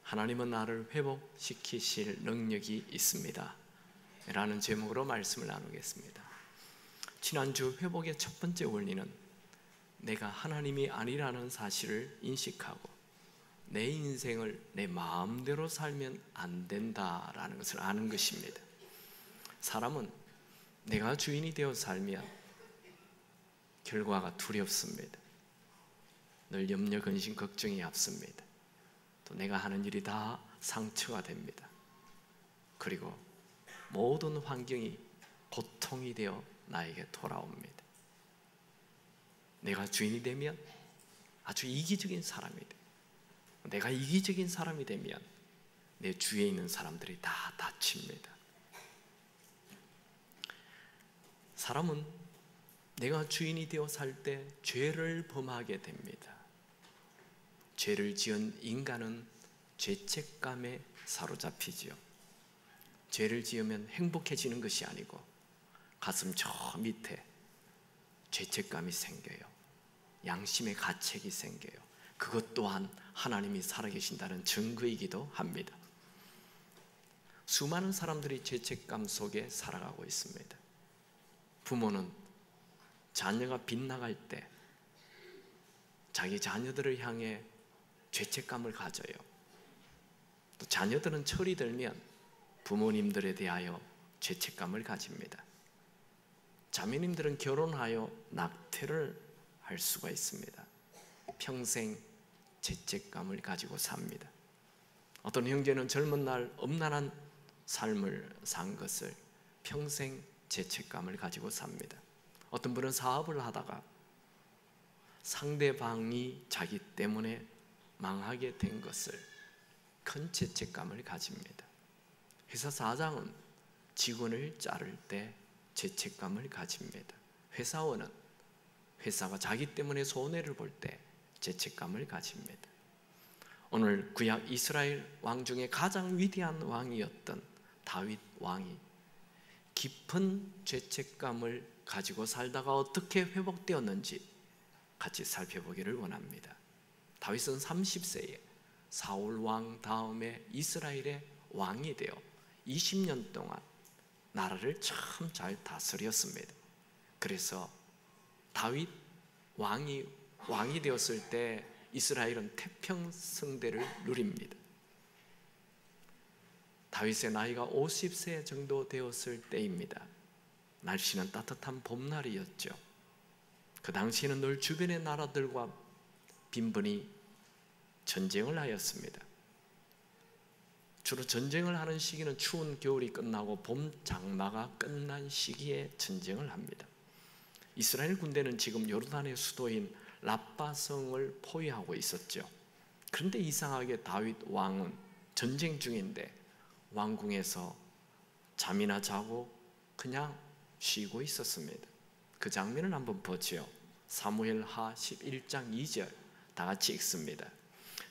하나님은 나를 회복시키실 능력이 있습니다 라는 제목으로 말씀을 나누겠습니다. 지난주 회복의 첫 번째 원리는 내가 하나님이 아니라는 사실을 인식하고 내 인생을 내 마음대로 살면 안 된다라는 것을 아는 것입니다. 사람은 내가 주인이 되어 살면 결과가 두렵습니다. 늘 염려, 근심, 걱정이 앞섭니다. 또 내가 하는 일이 다 상처가 됩니다. 그리고 모든 환경이 고통이 되어 나에게 돌아옵니다. 내가 주인이 되면 아주 이기적인 사람이 돼요. 내가 이기적인 사람이 되면 내 주위에 있는 사람들이 다 다칩니다. 사람은 내가 주인이 되어 살 때 죄를 범하게 됩니다. 죄를 지은 인간은 죄책감에 사로잡히지요. 죄를 지으면 행복해지는 것이 아니고 가슴 저 밑에 죄책감이 생겨요. 양심의 가책이 생겨요. 그것 또한 하나님이 살아계신다는 증거이기도 합니다. 수많은 사람들이 죄책감 속에 살아가고 있습니다. 부모는 자녀가 빗나갈 때 자기 자녀들을 향해 죄책감을 가져요. 또 자녀들은 철이 들면 부모님들에 대하여 죄책감을 가집니다. 자매님들은 결혼하여 낙태를 할 수가 있습니다. 평생 죄책감을 가지고 삽니다. 어떤 형제는 젊은 날 엄란한 삶을 산 것을 평생 죄책감을 가지고 삽니다. 어떤 분은 사업을 하다가 상대방이 자기 때문에 망하게 된 것을 큰 죄책감을 가집니다. 회사 사장은 직원을 자를 때 죄책감을 가집니다. 회사원은 회사가 자기 때문에 손해를 볼 때 죄책감을 가집니다. 오늘 구약 이스라엘 왕 중에 가장 위대한 왕이었던 다윗 왕이 깊은 죄책감을 가지고 살다가 어떻게 회복되었는지 같이 살펴보기를 원합니다. 다윗은 30세에 사울 왕 다음에 이스라엘의 왕이 되어 20년 동안 나라를 참 잘 다스렸습니다. 그래서 다윗 왕이 되었을 때 이스라엘은 태평성대를 누립니다. 다윗의 나이가 50세 정도 되었을 때입니다. 날씨는 따뜻한 봄날이었죠. 그 당시에는 늘 주변의 나라들과 빈번히 전쟁을 하였습니다. 주로 전쟁을 하는 시기는 추운 겨울이 끝나고 봄 장마가 끝난 시기에 전쟁을 합니다. 이스라엘 군대는 지금 요르단의 수도인 라빠성을 포위하고 있었죠. 그런데 이상하게 다윗 왕은 전쟁 중인데 왕궁에서 잠이나 자고 그냥 쉬고 있었습니다. 그 장면을 한번 보죠. 사무엘하 11장 2절 다 같이 읽습니다.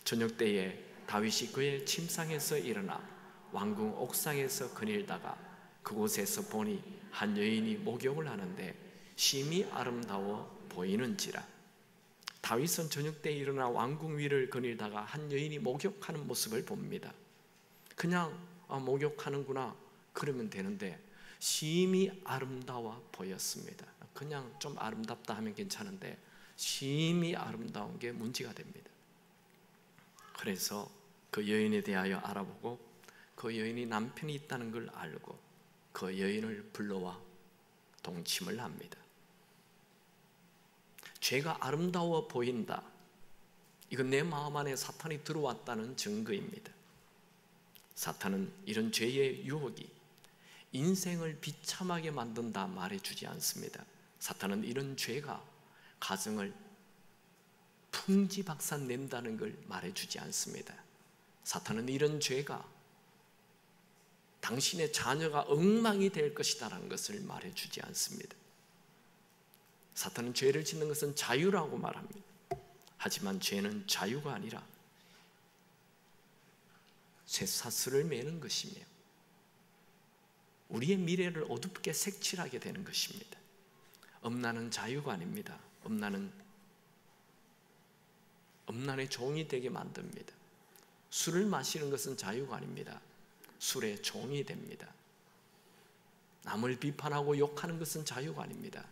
저녁 때에 다윗이 그의 침상에서 일어나 왕궁 옥상에서 거닐다가 그곳에서 보니 한 여인이 목욕을 하는데 심히 아름다워 보이는지라. 다윗은 저녁 때에 일어나 왕궁 위를 거닐다가 한 여인이 목욕하는 모습을 봅니다. 그냥 목욕하는구나 그러면 되는데 심히 아름다워 보였습니다. 그냥 좀 아름답다 하면 괜찮은데 심히 아름다운 게 문제가 됩니다. 그래서 그 여인에 대하여 알아보고 그 여인이 남편이 있다는 걸 알고 그 여인을 불러와 동침을 합니다. 죄가 아름다워 보인다. 이건 내 마음 안에 사탄이 들어왔다는 증거입니다. 사탄은 이런 죄의 유혹이 인생을 비참하게 만든다 말해주지 않습니다. 사탄은 이런 죄가 가정을 풍지박산 낸다는 걸 말해주지 않습니다. 사탄은 이런 죄가 당신의 자녀가 엉망이 될 것이다라는 것을 말해주지 않습니다. 사탄은 죄를 짓는 것은 자유라고 말합니다. 하지만 죄는 자유가 아니라 쇠사슬을 매는 것이며 우리의 미래를 어둡게 색칠하게 되는 것입니다. 음란은 자유가 아닙니다. 음란의 종이 되게 만듭니다. 술을 마시는 것은 자유가 아닙니다. 술의 종이 됩니다. 남을 비판하고 욕하는 것은 자유가 아닙니다.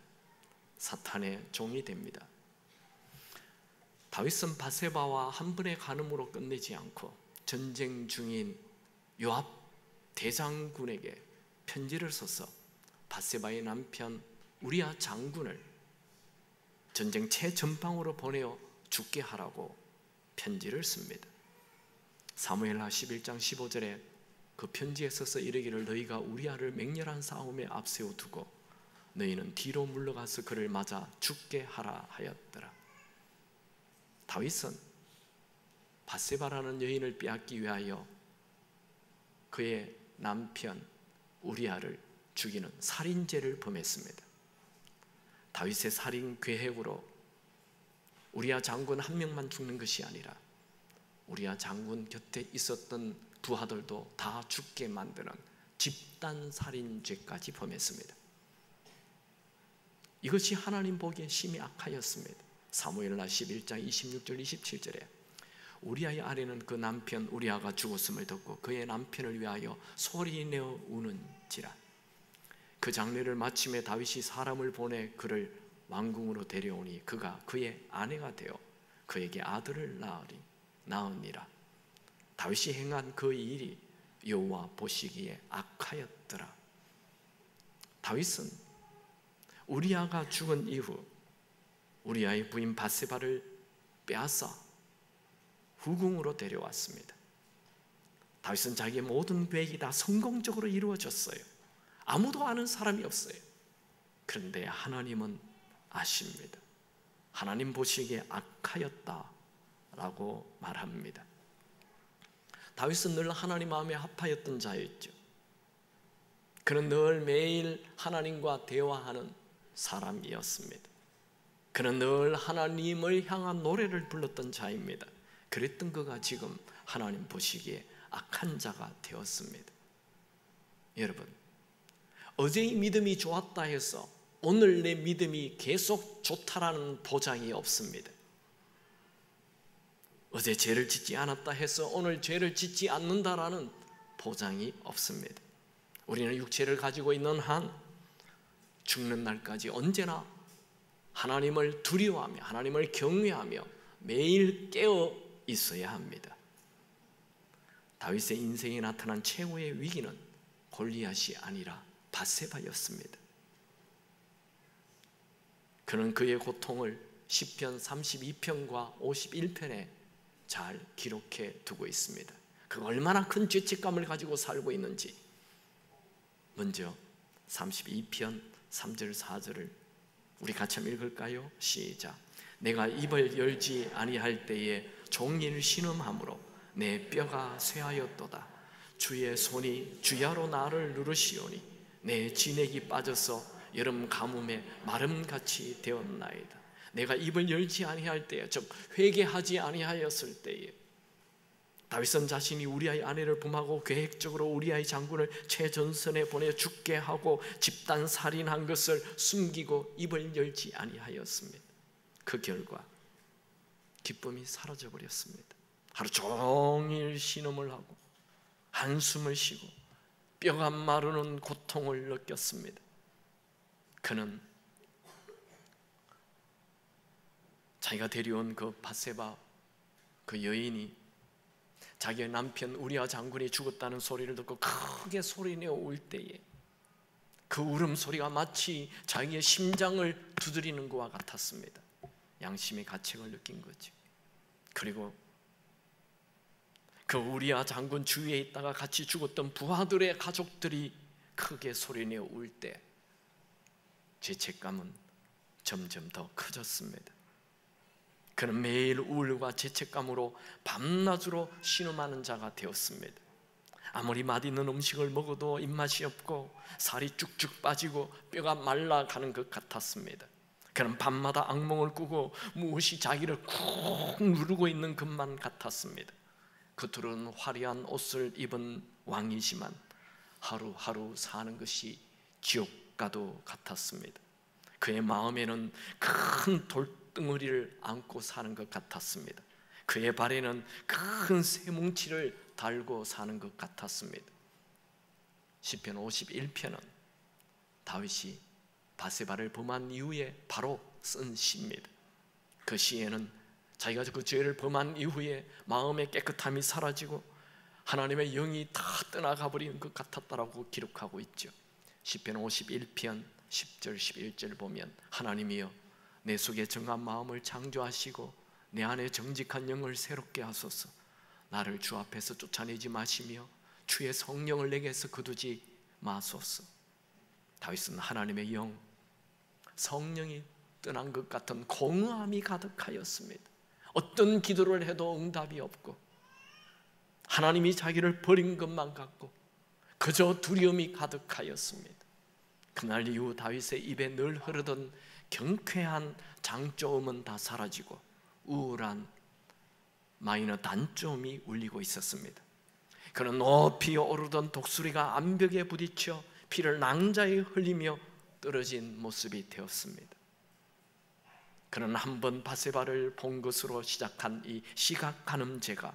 사탄의 종이 됩니다. 다윗은 바세바와 한 번의 간음으로 끝내지 않고 전쟁 중인 요압 대장군에게 편지를 써서 바세바의 남편 우리아 장군을 전쟁 최전방으로 보내어 죽게 하라고 편지를 씁니다. 사무엘하 11장 15절에 그 편지에 써서 이르기를 너희가 우리아를 맹렬한 싸움에 앞세워 두고 너희는 뒤로 물러가서 그를 맞아 죽게 하라 하였더라. 다윗은 바세바라는 여인을 빼앗기 위하여 그의 남편 우리아를 죽이는 살인죄를 범했습니다. 다윗의 살인 계획으로 우리아 장군 한 명만 죽는 것이 아니라 우리아 장군 곁에 있었던 부하들도 다 죽게 만드는 집단 살인죄까지 범했습니다. 이것이 하나님 보기에 심히 악하였습니다. 사무엘하 11장 26절 27절에 우리아의 아내는 그 남편 우리아가 죽었음을 듣고 그의 남편을 위하여 소리내어 우는지라. 그 장례를 마침에 다윗이 사람을 보내 그를 왕궁으로 데려오니 그가 그의 아내가 되어 그에게 아들을 낳으니라. 다윗이 행한 그 일이 여호와 보시기에 악하였더라. 다윗은 우리아가 죽은 이후 우리아의 부인 바세바를 빼앗아 후궁으로 데려왔습니다. 다윗은 자기의 모든 계획이 다 성공적으로 이루어졌어요. 아무도 아는 사람이 없어요. 그런데 하나님은 아십니다. 하나님 보시기에 악하였다라고 말합니다. 다윗은 늘 하나님 마음에 합하였던 자였죠. 그는 늘 매일 하나님과 대화하는 사람이었습니다. 그는 늘 하나님을 향한 노래를 불렀던 자입니다. 그랬던 그가 지금 하나님 보시기에 악한 자가 되었습니다. 여러분, 어제의 믿음이 좋았다 해서 오늘 내 믿음이 계속 좋다라는 보장이 없습니다. 어제 죄를 짓지 않았다 해서 오늘 죄를 짓지 않는다라는 보장이 없습니다. 우리는 육체를 가지고 있는 한 죽는 날까지 언제나 하나님을 두려워하며 하나님을 경외하며 매일 깨어 있어야 합니다. 다윗의 인생에 나타난 최후의 위기는 골리앗이 아니라 바세바였습니다. 그는 그의 고통을 시편 32편과 51편에 잘 기록해 두고 있습니다. 그가 얼마나 큰 죄책감을 가지고 살고 있는지 먼저 32편 3절 4절을 우리 같이 한번 읽을까요? 시작. 내가 입을 열지 아니할 때에 종일 신음함으로 내 뼈가 쇠하였도다. 주의 손이 주야로 나를 누르시오니 내 진액이 빠져서 여름 가뭄에 마름같이 되었나이다. 내가 입을 열지 아니할 때에 즉 회개하지 아니하였을 때에 다윗은 자신이 우리아의 아내를 범하고 계획적으로 우리아의 장군을 최전선에 보내 죽게 하고 집단 살인한 것을 숨기고 입을 열지 아니하였습니다. 그 결과 기쁨이 사라져 버렸습니다. 하루 종일 신음을 하고 한숨을 쉬고 뼈가 마르는 고통을 느꼈습니다. 그는 자기가 데려온 그 바세바 그 여인이 자기의 남편 우리아 장군이 죽었다는 소리를 듣고 크게 소리내어 울 때에 그 울음소리가 마치 자기의 심장을 두드리는 것과 같았습니다. 양심의 가책을 느낀 거죠. 그리고 그 우리아 장군 주위에 있다가 같이 죽었던 부하들의 가족들이 크게 소리내어 울 때 죄책감은 점점 더 커졌습니다. 그는 매일 우울과 죄책감으로 밤낮으로 신음하는 자가 되었습니다. 아무리 맛있는 음식을 먹어도 입맛이 없고 살이 쭉쭉 빠지고 뼈가 말라가는 것 같았습니다. 그는 밤마다 악몽을 꾸고 무엇이 자기를 쿵 누르고 있는 것만 같았습니다. 겉으로는 화려한 옷을 입은 왕이지만 하루하루 사는 것이 지옥과도 같았습니다. 그의 마음에는 큰 돌덩어리를 안고 사는 것 같았습니다. 그의 발에는 큰 쇠뭉치를 달고 사는 것 같았습니다. 시편 51편은 다윗이 바세바를 범한 이후에 바로 쓴 시입니다. 그 시에는 자기가 그 죄를 범한 이후에 마음의 깨끗함이 사라지고 하나님의 영이 다 떠나가 버리는 것 같았다라고 기록하고 있죠. 시편 51편 10절 11절 보면 하나님이여 내 속에 정한 마음을 창조하시고 내 안에 정직한 영을 새롭게 하소서. 나를 주 앞에서 쫓아내지 마시며 주의 성령을 내게서 거두지 마소서. 다윗은 하나님의 영, 성령이 떠난 것 같은 공허함이 가득하였습니다. 어떤 기도를 해도 응답이 없고 하나님이 자기를 버린 것만 같고 그저 두려움이 가득하였습니다. 그날 이후 다윗의 입에 늘 흐르던 경쾌한 장조음은 다 사라지고 우울한 마이너 단조음이 울리고 있었습니다. 그는 높이 오르던 독수리가 암벽에 부딪혀 피를 낭자에 흘리며 떨어진 모습이 되었습니다. 그는 한 번 바세바를 본 것으로 시작한 이 시각 간음죄가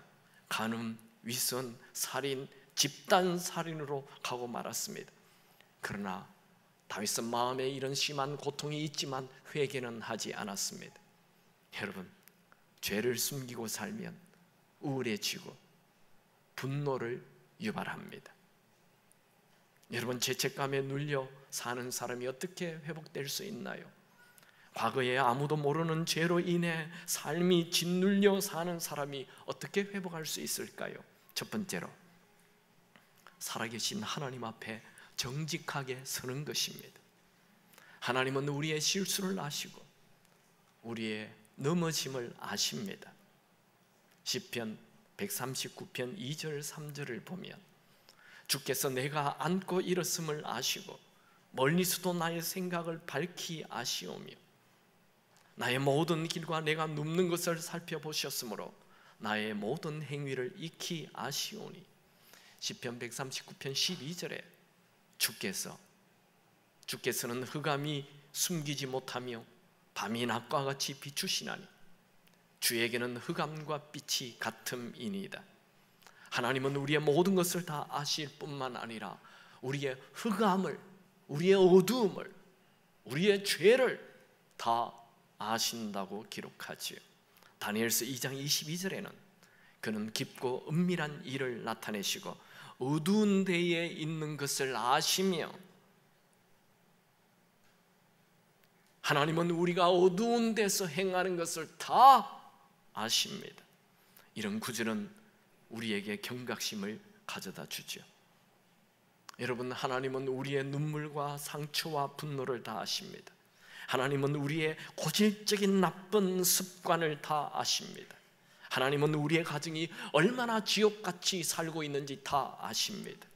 간음, 위선, 살인, 집단 살인으로 가고 말았습니다. 그러나 다윗은 마음에 이런 심한 고통이 있지만 회개는 하지 않았습니다. 여러분, 죄를 숨기고 살면 우울해지고 분노를 유발합니다. 여러분, 죄책감에 눌려 사는 사람이 어떻게 회복될 수 있나요? 과거에 아무도 모르는 죄로 인해 삶이 짓눌려 사는 사람이 어떻게 회복할 수 있을까요? 첫 번째로 살아계신 하나님 앞에 정직하게 서는 것입니다. 하나님은 우리의 실수를 아시고 우리의 넘어짐을 아십니다. 시편 139편 2절 3절을 보면 주께서 내가 앉고 일었음을 아시고 멀리서도 나의 생각을 밝히 아시오며 나의 모든 길과 내가 눕는 것을 살펴보셨으므로 나의 모든 행위를 익히 아시오니. 시편 139편 12절에 주께서는 흑암이 숨기지 못하며 밤이 낮과 같이 비추시나니 주에게는 흑암과 빛이 같음이니이다. 하나님은 우리의 모든 것을 다 아실 뿐만 아니라 우리의 흑암을, 우리의 어두움을, 우리의 죄를 다 아신다고 기록하지요. 다니엘서 2장 22절에는 그는 깊고 은밀한 일을 나타내시고 어두운 데에 있는 것을 아시며, 하나님은 우리가 어두운 데서 행하는 것을 다 아십니다. 이런 구절은 우리에게 경각심을 가져다 주죠. 여러분, 하나님은 우리의 눈물과 상처와 분노를 다 아십니다. 하나님은 우리의 고질적인 나쁜 습관을 다 아십니다. 하나님은 우리의 가정이 얼마나 지옥같이 살고 있는지 다 아십니다.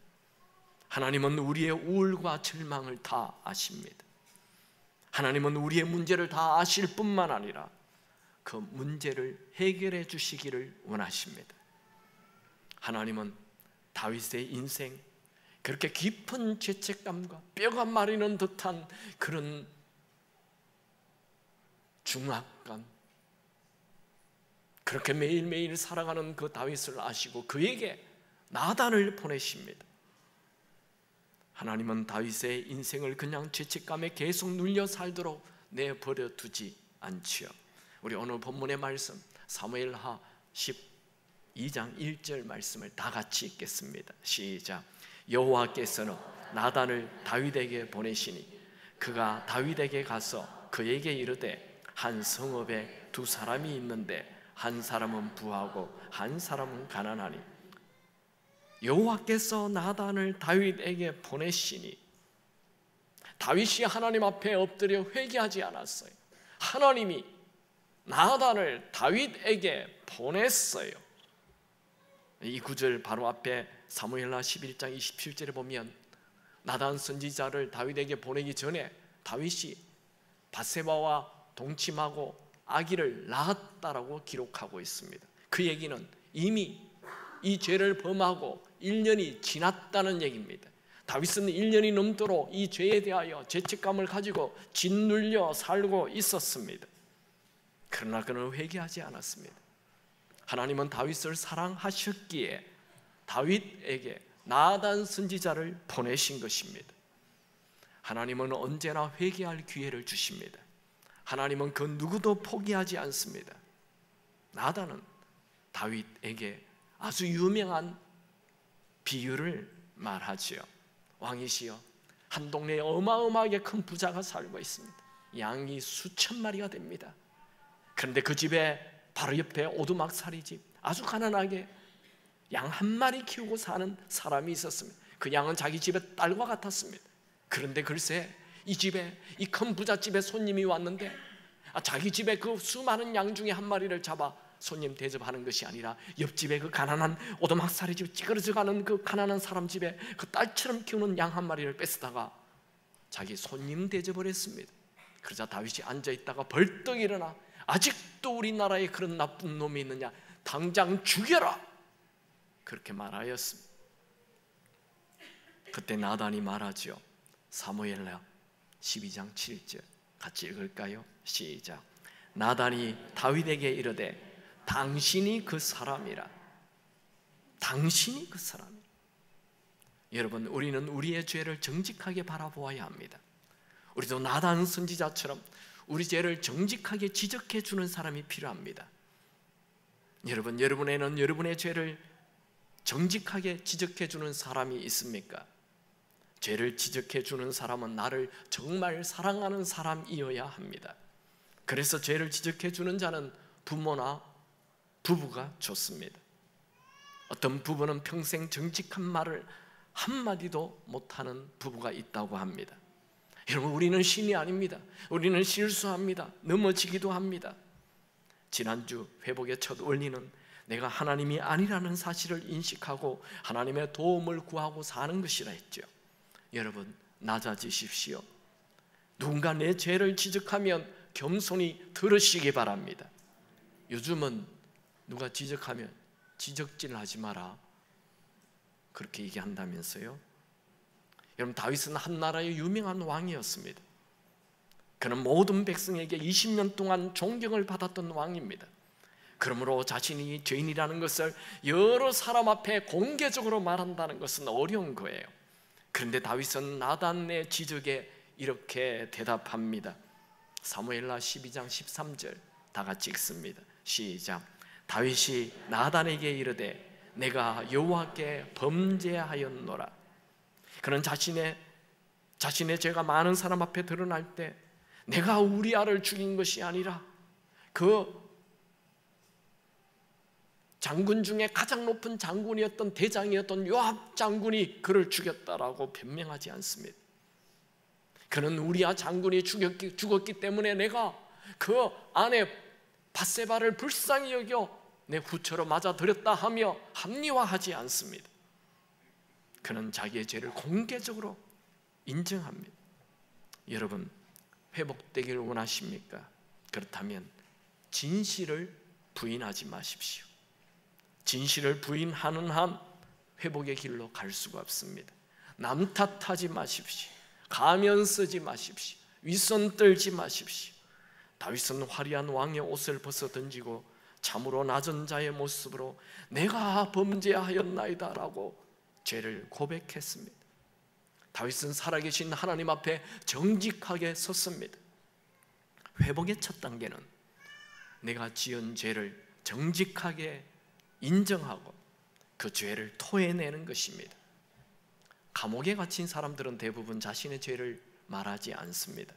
하나님은 우리의 우울과 절망을 다 아십니다. 하나님은 우리의 문제를 다 아실 뿐만 아니라 그 문제를 해결해 주시기를 원하십니다. 하나님은 다윗의 인생, 그렇게 깊은 죄책감과 뼈가 마르는 듯한 그런 중압감, 그렇게 매일매일 살아가는 그 다윗을 아시고 그에게 나단을 보내십니다. 하나님은 다윗의 인생을 그냥 죄책감에 계속 눌려 살도록 내버려 두지 않지요. 우리 오늘 본문의 말씀 사무엘하 12장 1절 말씀을 다 같이 읽겠습니다. 시작. 여호와께서는 나단을 다윗에게 보내시니 그가 다윗에게 가서 그에게 이르되 한 성읍에 두 사람이 있는데 한 사람은 부하고 한 사람은 가난하니 여호와께서 나단을 다윗에게 보내시니, 다윗이 하나님 앞에 엎드려 회개하지 않았어요. 하나님이 나단을 다윗에게 보냈어요. 이 구절 바로 앞에 사무엘하 11장 27절에 보면 나단 선지자를 다윗에게 보내기 전에 다윗이 바세바와 동침하고 아기를 낳았다라고 기록하고 있습니다. 그 얘기는 이미 이 죄를 범하고 1년이 지났다는 얘기입니다. 다윗은 1년이 넘도록 이 죄에 대하여 죄책감을 가지고 짓눌려 살고 있었습니다. 그러나 그는 회개하지 않았습니다. 하나님은 다윗을 사랑하셨기에 다윗에게 나단 선지자를 보내신 것입니다. 하나님은 언제나 회개할 기회를 주십니다. 하나님은 그 누구도 포기하지 않습니다. 나단은 다윗에게 아주 유명한 비유를 말하지요. 왕이시여, 한 동네에 어마어마하게 큰 부자가 살고 있습니다. 양이 수천 마리가 됩니다. 그런데 그 집에 바로 옆에 오두막살이 집, 아주 가난하게 양 한 마리 키우고 사는 사람이 있었습니다. 그 양은 자기 집의 딸과 같았습니다. 그런데 글쎄 이 집에, 이 큰 부잣집에 손님이 왔는데 자기 집에 그 수많은 양 중에 한 마리를 잡아 손님 대접하는 것이 아니라 옆집에 그 가난한 오두막살이 집, 찌그러져가는 그 가난한 사람 집에 그 딸처럼 키우는 양 한 마리를 뺏어다가 자기 손님 대접을 했습니다. 그러자 다윗이 앉아있다가 벌떡 일어나 아직도 우리나라에 그런 나쁜 놈이 있느냐, 당장 죽여라, 그렇게 말하였습니다. 그때 나단이 말하죠. 사무엘하 12장 7절 같이 읽을까요? 시작. 나단이 다윗에게 이르되 당신이 그 사람이라. 당신이 그 사람이라. 여러분, 우리는 우리의 죄를 정직하게 바라보아야 합니다. 우리도 나단 선지자처럼 우리 죄를 정직하게 지적해 주는 사람이 필요합니다. 여러분, 여러분에는 여러분의 죄를 정직하게 지적해 주는 사람이 있습니까? 죄를 지적해 주는 사람은 나를 정말 사랑하는 사람이어야 합니다. 그래서 죄를 지적해 주는 자는 부모나 부부가 좋습니다. 어떤 부부는 평생 정직한 말을 한마디도 못하는 부부가 있다고 합니다. 여러분, 우리는 신이 아닙니다. 우리는 실수합니다. 넘어지기도 합니다. 지난주 회복의 첫 원리는 내가 하나님이 아니라는 사실을 인식하고 하나님의 도움을 구하고 사는 것이라 했죠. 여러분, 낮아지십시오. 누군가 내 죄를 지적하면 겸손히 들으시기 바랍니다. 요즘은 누가 지적하면 지적질 하지 마라, 그렇게 얘기한다면서요. 여러분, 다윗은 한 나라의 유명한 왕이었습니다. 그는 모든 백성에게 20년 동안 존경을 받았던 왕입니다. 그러므로 자신이 죄인이라는 것을 여러 사람 앞에 공개적으로 말한다는 것은 어려운 거예요. 그런데 다윗은 나단의 지적에 이렇게 대답합니다. 사무엘하 12장 13절 다 같이 읽습니다. 시작. 다윗이 나단에게 이르되 내가 여호와께 범죄하였노라. 그는 자신의 죄가 많은 사람 앞에 드러날 때 내가 우리아를 죽인 것이 아니라 그 장군 중에 가장 높은 장군이었던 대장이었던 요압 장군이 그를 죽였다라고 변명하지 않습니다. 그는 우리아 장군이 죽었기 때문에 내가 그 아내 밧세바를 불쌍히 여겨 내 후처로 맞아들였다 하며 합리화하지 않습니다. 그는 자기의 죄를 공개적으로 인정합니다. 여러분, 회복되기를 원하십니까? 그렇다면 진실을 부인하지 마십시오. 진실을 부인하는 한 회복의 길로 갈 수가 없습니다. 남 탓하지 마십시오. 가면 쓰지 마십시오. 윗선 떨지 마십시오. 다윗은 화려한 왕의 옷을 벗어 던지고 참으로 낮은 자의 모습으로 내가 범죄하였나이다 라고 죄를 고백했습니다. 다윗은 살아계신 하나님 앞에 정직하게 섰습니다. 회복의 첫 단계는 내가 지은 죄를 정직하게 인정하고 그 죄를 토해내는 것입니다. 감옥에 갇힌 사람들은 대부분 자신의 죄를 말하지 않습니다.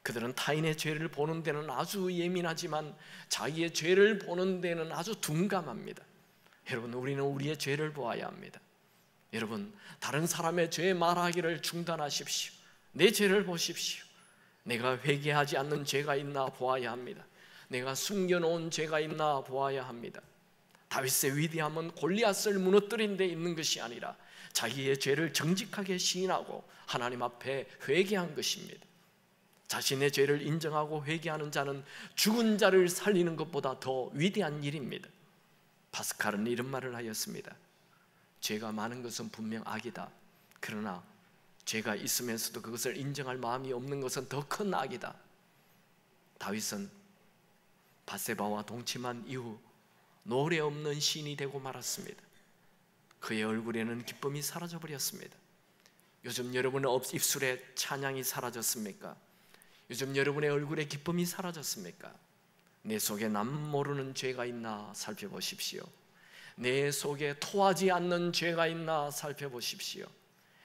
그들은 타인의 죄를 보는 데는 아주 예민하지만 자기의 죄를 보는 데는 아주 둔감합니다. 여러분, 우리는 우리의 죄를 보아야 합니다. 여러분, 다른 사람의 죄 말하기를 중단하십시오. 내 죄를 보십시오. 내가 회개하지 않는 죄가 있나 보아야 합니다. 내가 숨겨놓은 죄가 있나 보아야 합니다. 다윗의 위대함은 골리앗을 무너뜨린 데 있는 것이 아니라 자기의 죄를 정직하게 시인하고 하나님 앞에 회개한 것입니다. 자신의 죄를 인정하고 회개하는 자는 죽은 자를 살리는 것보다 더 위대한 일입니다. 파스칼은 이런 말을 하였습니다. 죄가 많은 것은 분명 악이다. 그러나 죄가 있으면서도 그것을 인정할 마음이 없는 것은 더 큰 악이다. 다윗은 밧세바와 동침한 이후 노래 없는 시인이 되고 말았습니다. 그의 얼굴에는 기쁨이 사라져 버렸습니다. 요즘 여러분의 입술에 찬양이 사라졌습니까? 요즘 여러분의 얼굴에 기쁨이 사라졌습니까? 내 속에 남 모르는 죄가 있나 살펴보십시오. 내 속에 토하지 않는 죄가 있나 살펴보십시오.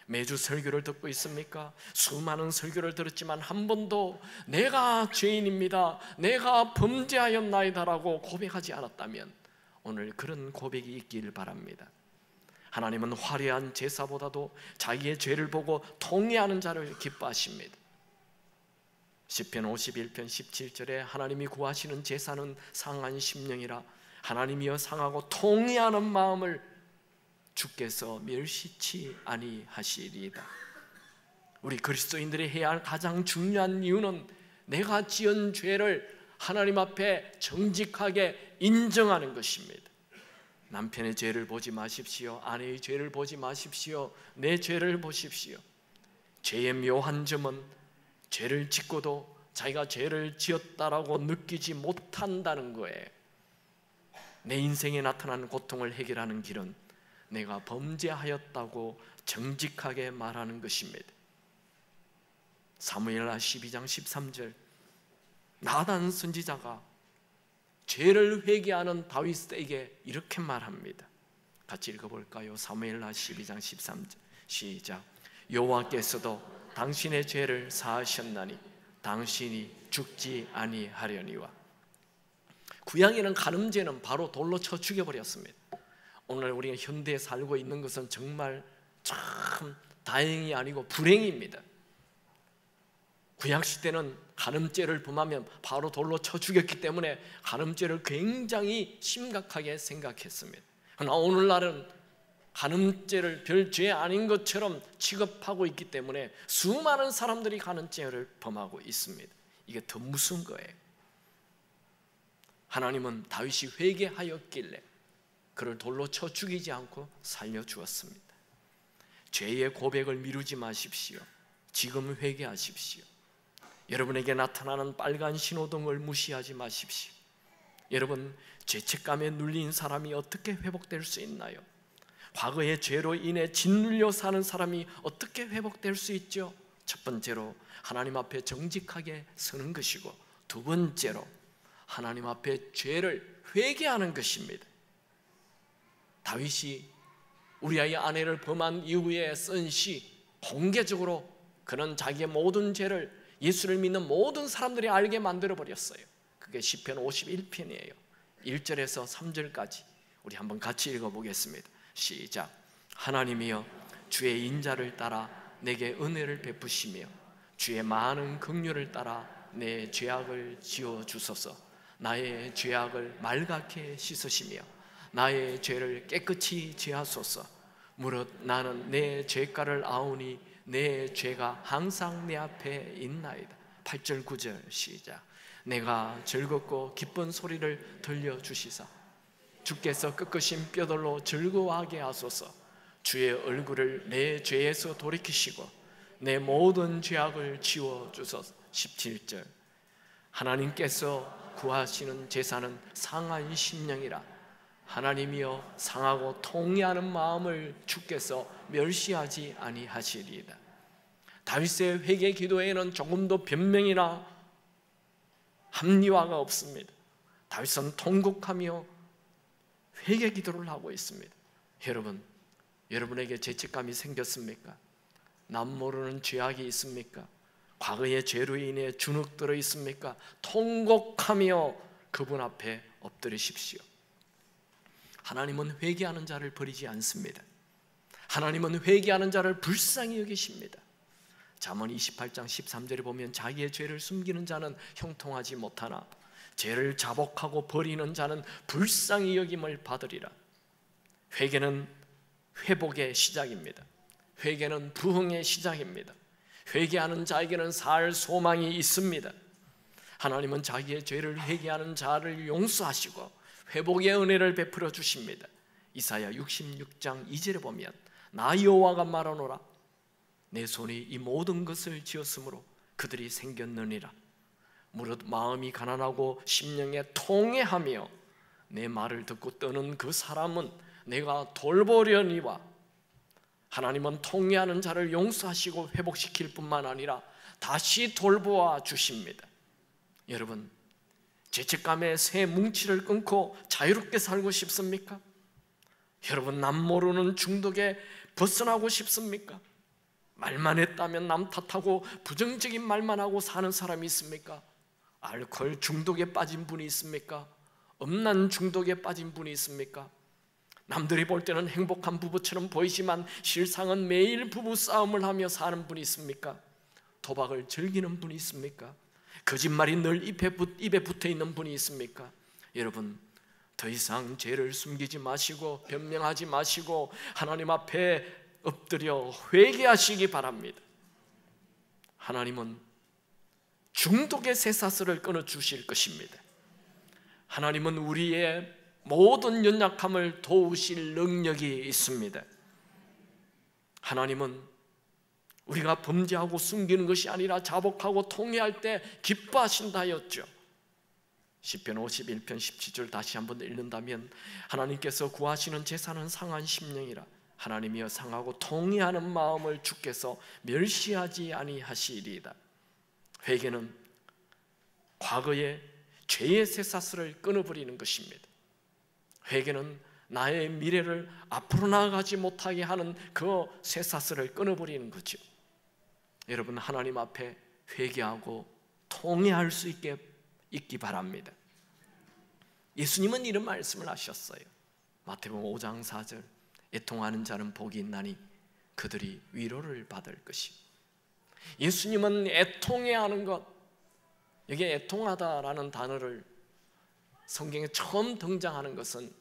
매주 설교를 듣고 있습니까? 수많은 설교를 들었지만 한 번도 내가 죄인입니다, 내가 범죄하였나이다라고 고백하지 않았다면 오늘 그런 고백이 있길 바랍니다. 하나님은 화려한 제사보다도 자기의 죄를 보고 통회하는 자를 기뻐하십니다. 시편 51편 17절에 하나님이 구하시는 제사는 상한 심령이라 하나님이여 상하고 통회하는 마음을 주께서 멸시치 아니하시리이다. 우리 그리스도인들이 해야 할 가장 중요한 이유는 내가 지은 죄를 하나님 앞에 정직하게 인정하는 것입니다. 남편의 죄를 보지 마십시오. 아내의 죄를 보지 마십시오. 내 죄를 보십시오. 죄의 묘한 점은 죄를 짓고도 자기가 죄를 지었다라고 느끼지 못한다는 거예요. 내 인생에 나타나는 고통을 해결하는 길은 내가 범죄하였다고 정직하게 말하는 것입니다. 사무엘하 12장 13절, 나단 선지자가 죄를 회개하는 다윗에게 이렇게 말합니다. 같이 읽어볼까요? 사무엘하 12장 13절 시작. 여호와께서도 당신의 죄를 사하셨나니 당신이 죽지 아니하려니와. 구약에는 간음죄는 바로 돌로 쳐 죽여버렸습니다. 오늘 우리가 현대에 살고 있는 것은 정말 참 다행이 아니고 불행입니다. 구약시대는 간음죄를 범하면 바로 돌로 쳐 죽였기 때문에 간음죄를 굉장히 심각하게 생각했습니다. 그러나 오늘날은 간음죄를 별 죄 아닌 것처럼 취급하고 있기 때문에 수많은 사람들이 간음죄를 범하고 있습니다. 이게 더 무서운 거예요. 하나님은 다윗이 회개하였길래 그를 돌로 쳐 죽이지 않고 살려주었습니다. 죄의 고백을 미루지 마십시오. 지금 회개하십시오. 여러분에게 나타나는 빨간 신호등을 무시하지 마십시오. 여러분, 죄책감에 눌린 사람이 어떻게 회복될 수 있나요? 과거의 죄로 인해 짓눌려 사는 사람이 어떻게 회복될 수 있죠? 첫 번째로 하나님 앞에 정직하게 서는 것이고, 두 번째로 하나님 앞에 죄를 회개하는 것입니다. 다윗이 우리아의 아내를 범한 이후에 쓴 시, 공개적으로 그는 자기의 모든 죄를 예수를 믿는 모든 사람들이 알게 만들어버렸어요. 그게 시편 51편이에요 1절에서 3절까지 우리 한번 같이 읽어보겠습니다. 시작. 하나님이여, 주의 인자를 따라 내게 은혜를 베푸시며 주의 많은 긍휼을 따라 내 죄악을 지워주소서. 나의 죄악을 말갛게 씻으시며 나의 죄를 깨끗이 제하소서. 무릇 나는 내 죄가를 아오니 내 죄가 항상 내 앞에 있나이다. 8절 9절 시작. 내가 즐겁고 기쁜 소리를 들려주시사 주께서 꺾으신 뼈들로 즐거워하게 하소서. 주의 얼굴을 내 죄에서 돌이키시고 내 모든 죄악을 지워주소서. 17절. 하나님께서 구하시는 제사는 상한 심령이라 하나님이여 상하고 통회하는 마음을 주께서 멸시하지 아니하시리이다. 다윗의 회개 기도에는 조금도 변명이나 합리화가 없습니다. 다윗은 통곡하며 회개 기도를 하고 있습니다. 여러분, 여러분에게 죄책감이 생겼습니까? 남 모르는 죄악이 있습니까? 과거의 죄로 인해 주눅들어 있습니까? 통곡하며 그분 앞에 엎드리십시오. 하나님은 회개하는 자를 버리지 않습니다. 하나님은 회개하는 자를 불쌍히 여기십니다. 잠언 28장 13절에 보면 자기의 죄를 숨기는 자는 형통하지 못하나 죄를 자복하고 버리는 자는 불쌍히 여김을 받으리라. 회개는 회복의 시작입니다. 회개는 부흥의 시작입니다. 회개하는 자에게는 살 소망이 있습니다. 하나님은 자기의 죄를 회개하는 자를 용서하시고 회복의 은혜를 베풀어 주십니다. 이사야 66장 2절에 보면 나 여호와가 말하노라 내 손이 이 모든 것을 지었으므로 그들이 생겼느니라. 무릇 마음이 가난하고 심령에 통회하며 내 말을 듣고 떠는 그 사람은 내가 돌보려니와 하나님은 통회하는 자를 용서하시고 회복시킬 뿐만 아니라 다시 돌보아 주십니다. 여러분, 죄책감의 새 뭉치를 끊고 자유롭게 살고 싶습니까? 여러분, 남 모르는 중독에 벗어나고 싶습니까? 말만 했다면 남 탓하고 부정적인 말만 하고 사는 사람이 있습니까? 알코올 중독에 빠진 분이 있습니까? 음란 중독에 빠진 분이 있습니까? 남들이 볼 때는 행복한 부부처럼 보이지만 실상은 매일 부부싸움을 하며 사는 분이 있습니까? 도박을 즐기는 분이 있습니까? 거짓말이 늘 입에 붙어 있는 분이 있습니까? 여러분, 더 이상 죄를 숨기지 마시고 변명하지 마시고 하나님 앞에 엎드려 회개하시기 바랍니다. 하나님은 중독의 쇠사슬을 끊어주실 것입니다. 하나님은 우리의 모든 연약함을 도우실 능력이 있습니다. 하나님은 우리가 범죄하고 숨기는 것이 아니라 자복하고 통회할 때 기뻐하신다 하였죠. 시편 51편 17절 다시 한번 읽는다면 하나님께서 구하시는 제사는 상한 심령이라 하나님이여 상하고 통회하는 마음을 주께서 멸시하지 아니하시리이다. 회개는 과거의 죄의 쇠사슬을 끊어버리는 것입니다. 회개는 나의 미래를 앞으로 나아가지 못하게 하는 그 쇠사슬을 끊어버리는 거죠. 여러분, 하나님 앞에 회개하고 통회할 수 있기 바랍니다. 예수님은 이런 말씀을 하셨어요. 마태복음 5장 4절 애통하는 자는 복이 있나니 그들이 위로를 받을 것이. 예수님은 애통해하는 것, 여기 애통하다라는 단어를 성경에 처음 등장하는 것은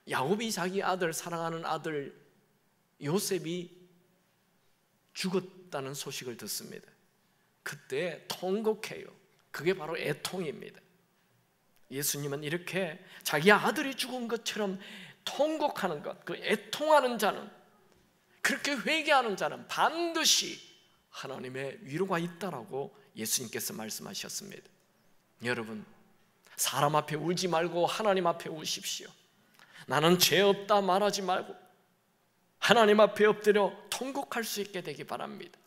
야곱이 자기 아들, 사랑하는 아들 요셉이 죽었다는 소식을 듣습니다. 그때 통곡해요. 그게 바로 애통입니다. 예수님은 이렇게 자기 아들이 죽은 것처럼 통곡하는 것, 그 애통하는 자는, 그렇게 회개하는 자는 반드시 하나님의 위로가 있다라고 예수님께서 말씀하셨습니다. 여러분, 사람 앞에 울지 말고 하나님 앞에 우십시오. 나는 죄 없다 말하지 말고 하나님 앞에 엎드려 통곡할 수 있게 되기 바랍니다.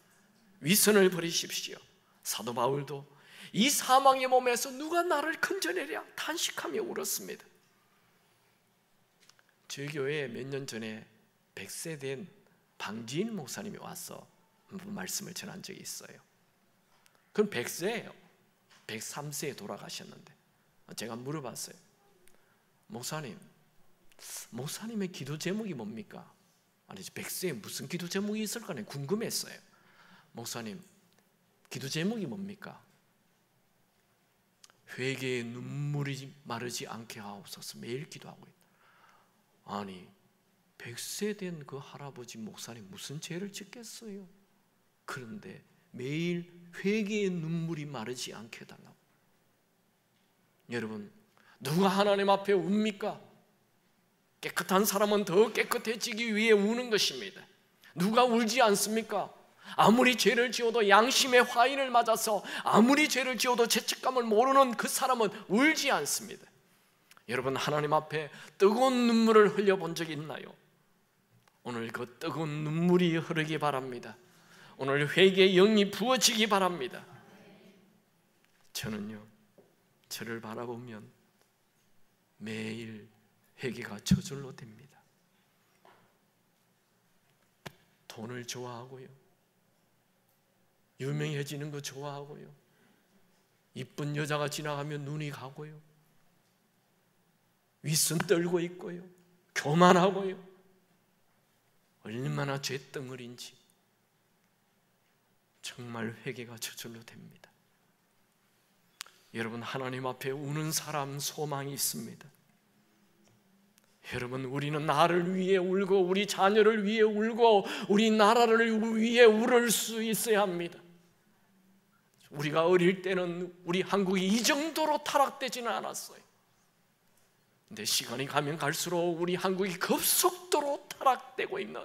위선을 버리십시오. 사도 바울도 이 사망의 몸에서 누가 나를 건져내랴 탄식하며 울었습니다. 저희 교회에 몇 년 전에 100세 된 방지인 목사님이 와서 한번 말씀을 전한 적이 있어요. 그건 100세예요. 103세에 돌아가셨는데 제가 물어봤어요. 목사님의 기도 제목이 뭡니까? 아니, 100세에 무슨 기도 제목이 있을까 궁금했어요. 목사님, 기도 제목이 뭡니까? 회개의 눈물이 마르지 않게 하옵소서. 매일 기도하고 있다. 아니, 100세 된 그 할아버지 목사님 무슨 죄를 짓겠어요? 그런데 매일 회개의 눈물이 마르지 않게 해달라고. 여러분, 누가 하나님 앞에 웁니까? 깨끗한 사람은 더 깨끗해지기 위해 우는 것입니다. 누가 울지 않습니까? 아무리 죄를 지어도 양심의 화인을 맞아서 아무리 죄를 지어도 죄책감을 모르는 그 사람은 울지 않습니다. 여러분, 하나님 앞에 뜨거운 눈물을 흘려본 적이 있나요? 오늘 그 뜨거운 눈물이 흐르기 바랍니다. 오늘 회개의 영이 부어지기 바랍니다. 저는요, 저를 바라보면 매일 회개가 저절로 됩니다. 돈을 좋아하고요, 유명해지는 거 좋아하고요, 이쁜 여자가 지나가면 눈이 가고요, 윗손 떨고 있고요, 교만하고요, 얼마나 죄덩어리인지 정말 회개가 저절로 됩니다. 여러분, 하나님 앞에 우는 사람 소망이 있습니다. 여러분, 우리는 나를 위해 울고 우리 자녀를 위해 울고 우리 나라를 위해 울을 수 있어야 합니다. 우리가 어릴 때는 우리 한국이 이 정도로 타락되지는 않았어요. 근데 시간이 가면 갈수록 우리 한국이 급속도로 타락되고 있는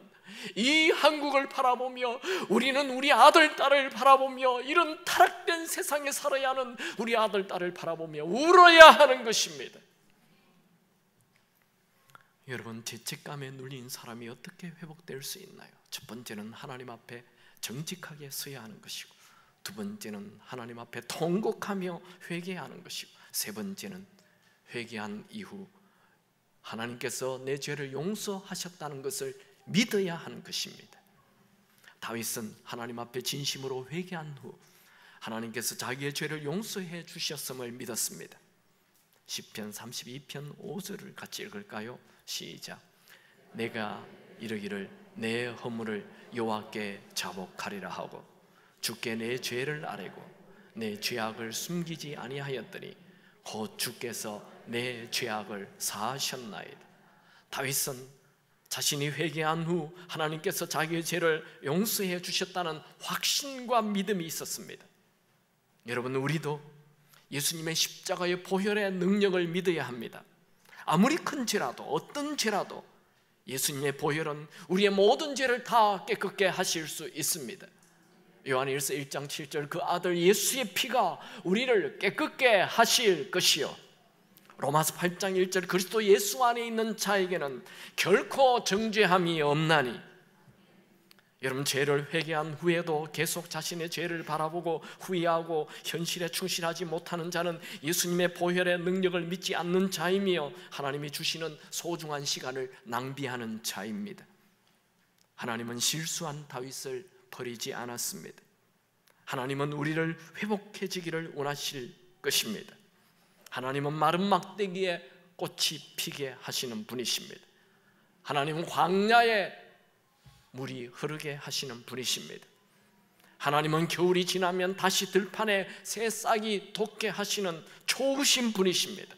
이 한국을 바라보며 우리는 우리 아들, 딸을 바라보며 이런 타락된 세상에 살아야 하는 우리 아들, 딸을 바라보며 울어야 하는 것입니다. 여러분, 죄책감에 눌린 사람이 어떻게 회복될 수 있나요? 첫 번째는 하나님 앞에 정직하게 서야 하는 것이고, 두 번째는 하나님 앞에 통곡하며 회개하는 것이고, 세 번째는 회개한 이후 하나님께서 내 죄를 용서하셨다는 것을 믿어야 하는 것입니다. 다윗은 하나님 앞에 진심으로 회개한 후 하나님께서 자기의 죄를 용서해 주셨음을 믿었습니다. 시편 32편 5절을 같이 읽을까요? 시작. 내가 이르기를 내 허물을 여호와께 자복하리라 하고 주께 내 죄를 아뢰고 내 죄악을 숨기지 아니하였더니 곧 주께서 내 죄악을 사하셨나이다. 다윗은 자신이 회개한 후 하나님께서 자기의 죄를 용서해 주셨다는 확신과 믿음이 있었습니다. 여러분, 우리도 예수님의 십자가의 보혈의 능력을 믿어야 합니다. 아무리 큰 죄라도, 어떤 죄라도 예수님의 보혈은 우리의 모든 죄를 다 깨끗게 하실 수 있습니다. 요한일서 1장 7절 그 아들 예수의 피가 우리를 깨끗게 하실 것이요, 로마서 8장 1절 그리스도 예수 안에 있는 자에게는 결코 정죄함이 없나니. 여러분, 죄를 회개한 후에도 계속 자신의 죄를 바라보고 후회하고 현실에 충실하지 못하는 자는 예수님의 보혈의 능력을 믿지 않는 자이며 하나님이 주시는 소중한 시간을 낭비하는 자입니다. 하나님은 실수한 다윗을 버리지 않았습니다. 하나님은 우리를 회복해지기를 원하실 것입니다. 하나님은 마른 막대기에 꽃이 피게 하시는 분이십니다. 하나님은 광야에 물이 흐르게 하시는 분이십니다. 하나님은 겨울이 지나면 다시 들판에 새 싹이 돋게 하시는 좋으신 분이십니다.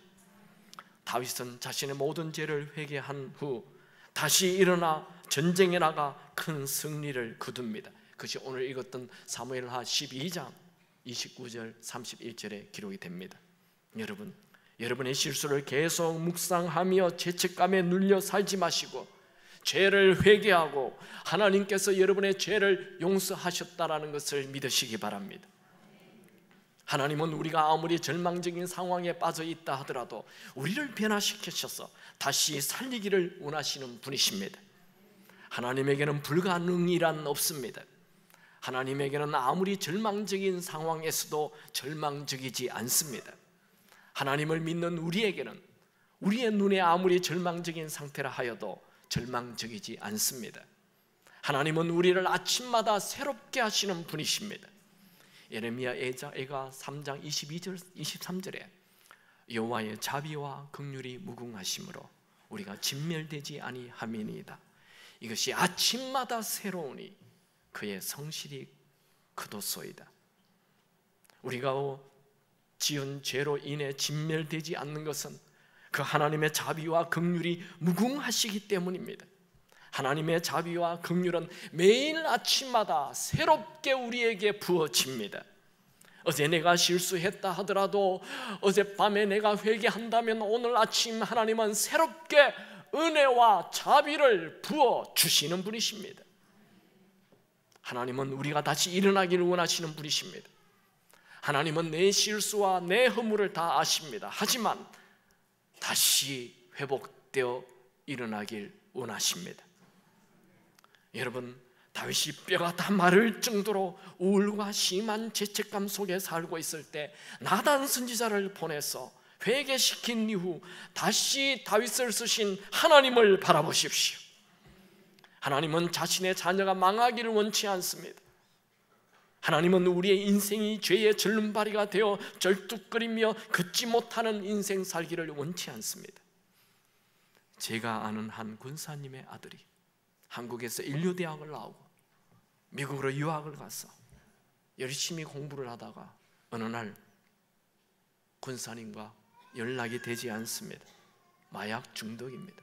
다윗은 자신의 모든 죄를 회개한 후 다시 일어나 전쟁에 나가 큰 승리를 거둡니다. 그것이 오늘 읽었던 사무엘하 12장 29절 31절에 기록이 됩니다. 여러분, 여러분의 실수를 계속 묵상하며 죄책감에 눌려 살지 마시고 죄를 회개하고 하나님께서 여러분의 죄를 용서하셨다라는 것을 믿으시기 바랍니다. 하나님은 우리가 아무리 절망적인 상황에 빠져 있다 하더라도 우리를 변화시키셔서 다시 살리기를 원하시는 분이십니다. 하나님에게는 불가능이란 없습니다. 하나님에게는 아무리 절망적인 상황에서도 절망적이지 않습니다. 하나님을 믿는 우리에게는 우리의 눈에 아무리 절망적인 상태라 하여도 절망적이지 않습니다. 하나님은 우리를 아침마다 새롭게 하시는 분이십니다. 예레미야 애가 3장 22절 23절에 여호와의 자비와 긍휼이 무궁하심으로 우리가 진멸되지 아니함이니이다. 이것이 아침마다 새로우니 그의 성실이 크도소이다. 우리가 지은 죄로 인해 진멸되지 않는 것은 그 하나님의 자비와 긍휼이 무궁하시기 때문입니다. 하나님의 자비와 긍휼은 매일 아침마다 새롭게 우리에게 부어집니다. 어제 내가 실수했다 하더라도 어젯밤에 내가 회개한다면 오늘 아침 하나님은 새롭게 은혜와 자비를 부어주시는 분이십니다. 하나님은 우리가 다시 일어나기를 원하시는 분이십니다. 하나님은 내 실수와 내 허물을 다 아십니다. 하지만 다시 회복되어 일어나길 원하십니다. 여러분, 다윗이 뼈가 다 마를 정도로 우울과 심한 죄책감 속에 살고 있을 때 나단 선지자를 보내서 회개시킨 이후 다시 다윗을 쓰신 하나님을 바라보십시오. 하나님은 자신의 자녀가 망하기를 원치 않습니다. 하나님은 우리의 인생이 죄의 절름발이가 되어 절뚝거리며 걷지 못하는 인생 살기를 원치 않습니다. 제가 아는 한 군사님의 아들이 한국에서 인류대학을 나오고 미국으로 유학을 가서 열심히 공부를 하다가 어느 날 군사님과 연락이 되지 않습니다. 마약 중독입니다.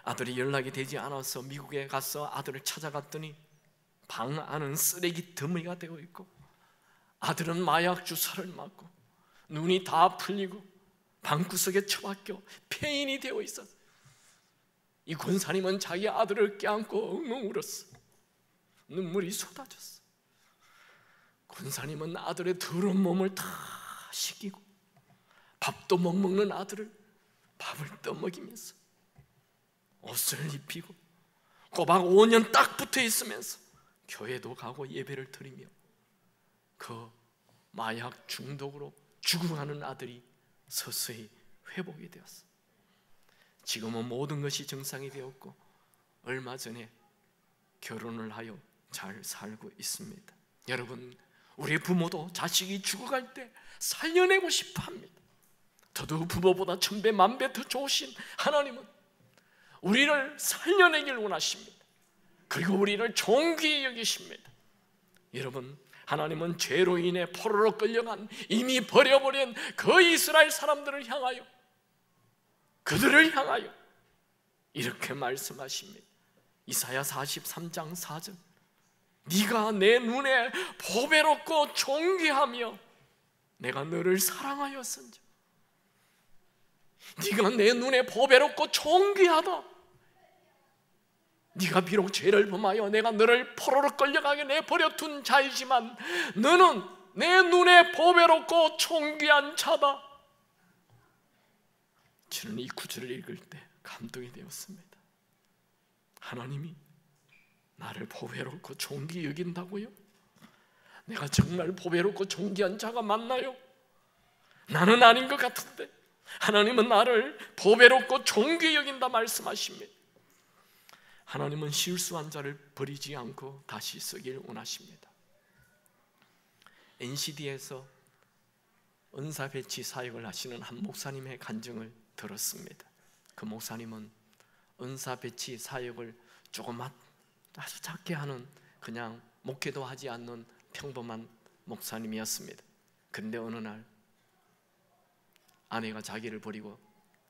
아들이 연락이 되지 않아서 미국에 가서 아들을 찾아갔더니 방 안은 쓰레기 더미가 되어 있고 아들은 마약 주사를 맞고 눈이 다 풀리고 방구석에 처박혀 폐인이 되어 있었어요. 이 권사님은 자기 아들을 껴안고 엉엉 울었어. 눈물이 쏟아졌어. 권사님은 아들의 더러운 몸을 다 씻기고 밥도 못 먹는 아들을 밥을 떠먹이면서 옷을 입히고 꼬박 5년 딱 붙어 있으면서 교회도 가고 예배를 드리며 그 마약 중독으로 죽어가는 아들이 서서히 회복이 되었어. 지금은 모든 것이 정상이 되었고 얼마 전에 결혼을 하여 잘 살고 있습니다. 여러분, 우리 부모도 자식이 죽어갈 때 살려내고 싶어 합니다. 더더욱 부모보다 천배 만배 더 좋으신 하나님은 우리를 살려내길 원하십니다. 그리고 우리를 존귀히 여기십니다. 여러분, 하나님은 죄로 인해 포로로 끌려간 이미 버려버린 그 이스라엘 사람들을 향하여, 그들을 향하여 이렇게 말씀하십니다. 이사야 43장 4절, 네가 내 눈에 보배롭고 존귀하며 내가 너를 사랑하였은즉, 네가 내 눈에 보배롭고 존귀하다. 네가 비록 죄를 범하여 내가 너를 포로로 끌려가게 내버려 둔 자이지만 너는 내 눈에 보배롭고 존귀한 자다. 저는 이 구절을 읽을 때 감동이 되었습니다. 하나님이 나를 보배롭고 존귀 여긴다고요? 내가 정말 보배롭고 존귀한 자가 맞나요? 나는 아닌 것 같은데 하나님은 나를 보배롭고 존귀 여긴다 말씀하십니다. 하나님은 실수한 자를 버리지 않고 다시 쓰길 원하십니다. NCD에서 은사 배치 사역을 하시는 한 목사님의 간증을 들었습니다. 그 목사님은 은사 배치 사역을 조그맣 아주 작게 하는, 그냥 목회도 하지 않는 평범한 목사님이었습니다. 그런데 어느 날 아내가 자기를 버리고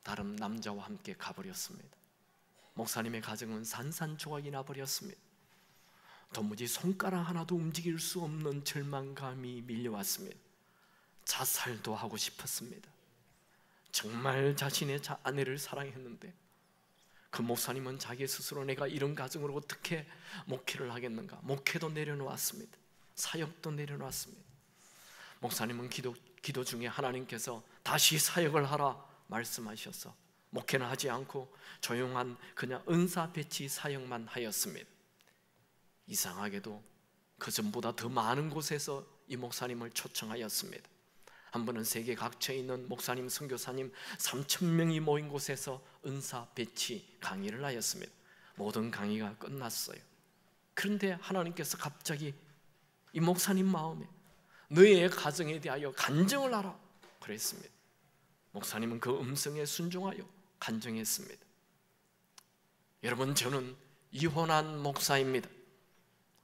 다른 남자와 함께 가버렸습니다. 목사님의 가정은 산산조각이 나버렸습니다. 도무지 손가락 하나도 움직일 수 없는 절망감이 밀려왔습니다. 자살도 하고 싶었습니다. 정말 자신의 아내를 사랑했는데 그 목사님은 자기 스스로 내가 이런 가정으로 어떻게 목회를 하겠는가, 목회도 내려놓았습니다. 사역도 내려놓았습니다. 목사님은 기도 중에 하나님께서 다시 사역을 하라 말씀하셔서 목회는 하지 않고 조용한 그냥 은사 배치 사역만 하였습니다. 이상하게도 그 전보다 더 많은 곳에서 이 목사님을 초청하였습니다. 한 번은 세계 각처에 있는 목사님, 선교사님 3,000명이 모인 곳에서 은사 배치 강의를 하였습니다. 모든 강의가 끝났어요. 그런데 하나님께서 갑자기 이 목사님 마음에 너의 가정에 대하여 간증을 하라 그랬습니다. 목사님은 그 음성에 순종하여 간증했습니다. 여러분, 저는 이혼한 목사입니다.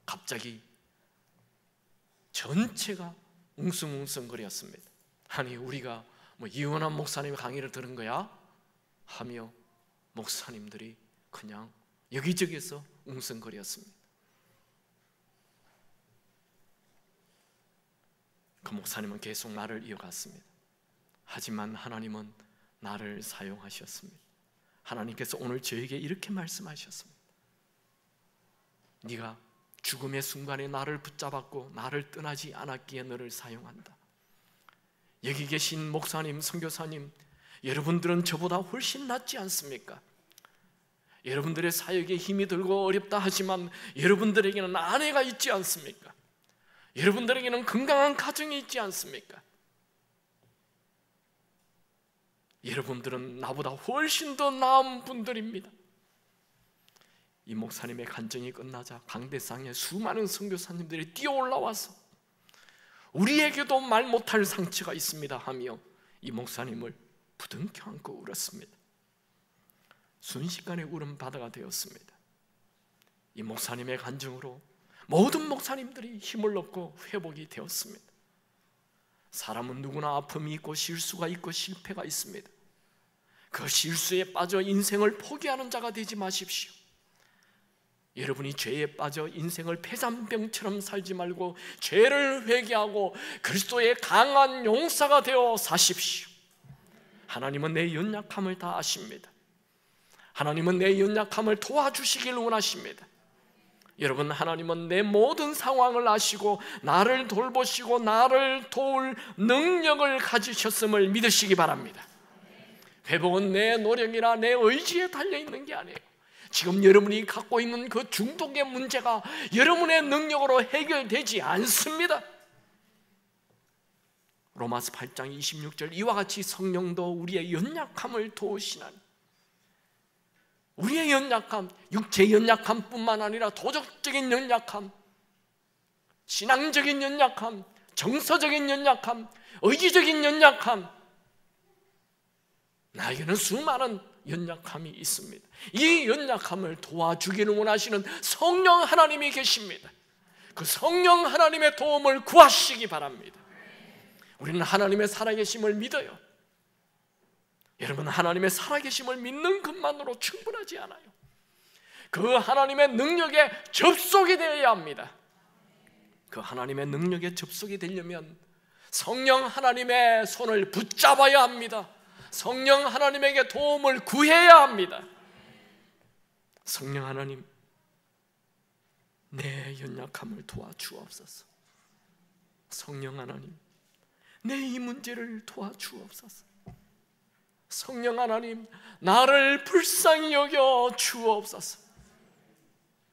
갑자기 전체가 웅성웅성거렸습니다. 아니, 우리가 뭐 이혼한 목사님 강의를 들은 거야? 하며 목사님들이 그냥 여기저기서 웅성거렸습니다. 그 목사님은 계속 말을 이어갔습니다. 하지만 하나님은 나를 사용하셨습니다. 하나님께서 오늘 저에게 이렇게 말씀하셨습니다. 네가 죽음의 순간에 나를 붙잡았고 나를 떠나지 않았기에 너를 사용한다. 여기 계신 목사님, 선교사님, 여러분들은 저보다 훨씬 낫지 않습니까? 여러분들의 사역에 힘이 들고 어렵다 하지만 여러분들에게는 아내가 있지 않습니까? 여러분들에게는 건강한 가정이 있지 않습니까? 여러분들은 나보다 훨씬 더 나은 분들입니다. 이 목사님의 간증이 끝나자 강대상에 수많은 선교사님들이 뛰어올라와서 우리에게도 말 못할 상처가 있습니다 하며 이 목사님을 부둥켜 안고 울었습니다. 순식간에 울음바다가 되었습니다. 이 목사님의 간증으로 모든 목사님들이 힘을 얻고 회복이 되었습니다. 사람은 누구나 아픔이 있고 실수가 있고 실패가 있습니다. 그 실수에 빠져 인생을 포기하는 자가 되지 마십시오. 여러분이 죄에 빠져 인생을 폐잔병처럼 살지 말고 죄를 회개하고 그리스도의 강한 용사가 되어 사십시오. 하나님은 내 연약함을 다 아십니다. 하나님은 내 연약함을 도와주시길 원하십니다. 여러분, 하나님은 내 모든 상황을 아시고 나를 돌보시고 나를 도울 능력을 가지셨음을 믿으시기 바랍니다. 회복은 내 노력이나 내 의지에 달려있는 게 아니에요. 지금 여러분이 갖고 있는 그 중독의 문제가 여러분의 능력으로 해결되지 않습니다. 로마서 8장 26절, 이와 같이 성령도 우리의 연약함을 도우시나니. 우리의 연약함, 육체의 연약함뿐만 아니라 도덕적인 연약함, 신앙적인 연약함, 정서적인 연약함, 의지적인 연약함, 나에게는 수많은 연약함이 있습니다. 이 연약함을 도와주기를 원하시는 성령 하나님이 계십니다. 그 성령 하나님의 도움을 구하시기 바랍니다. 우리는 하나님의 살아계심을 믿어요. 여러분, 하나님의 살아계심을 믿는 것만으로 충분하지 않아요. 그 하나님의 능력에 접속이 되어야 합니다. 그 하나님의 능력에 접속이 되려면 성령 하나님의 손을 붙잡아야 합니다. 성령 하나님에게 도움을 구해야 합니다. 성령 하나님, 내 연약함을 도와주옵소서. 성령 하나님, 내 이 문제를 도와주옵소서. 성령 하나님, 나를 불쌍히 여겨 주옵소서.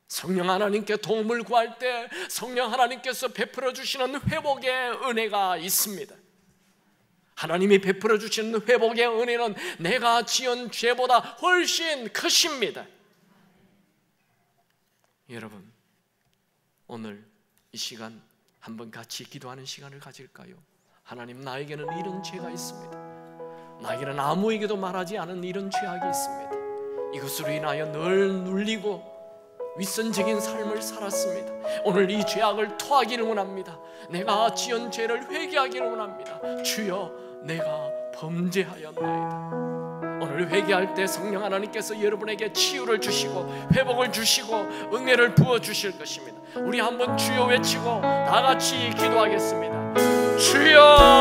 성령 하나님께 도움을 구할 때 성령 하나님께서 베풀어 주시는 회복의 은혜가 있습니다. 하나님이 베풀어 주시는 회복의 은혜는 내가 지은 죄보다 훨씬 크십니다. 여러분, 오늘 이 시간 한번 같이 기도하는 시간을 가질까요? 하나님, 나에게는 이런 죄가 있습니다. 나에게는 아무에게도 말하지 않은 이런 죄악이 있습니다. 이것으로 인하여 늘 눌리고 윗선적인 삶을 살았습니다. 오늘 이 죄악을 토하기를 원합니다. 내가 지은 죄를 회개하기를 원합니다. 주여, 내가 범죄하였나이다. 오늘 회개할 때 성령 하나님께서 여러분에게 치유를 주시고 회복을 주시고 은혜를 부어주실 것입니다. 우리 한번 주여 외치고 다 같이 기도하겠습니다. 주여!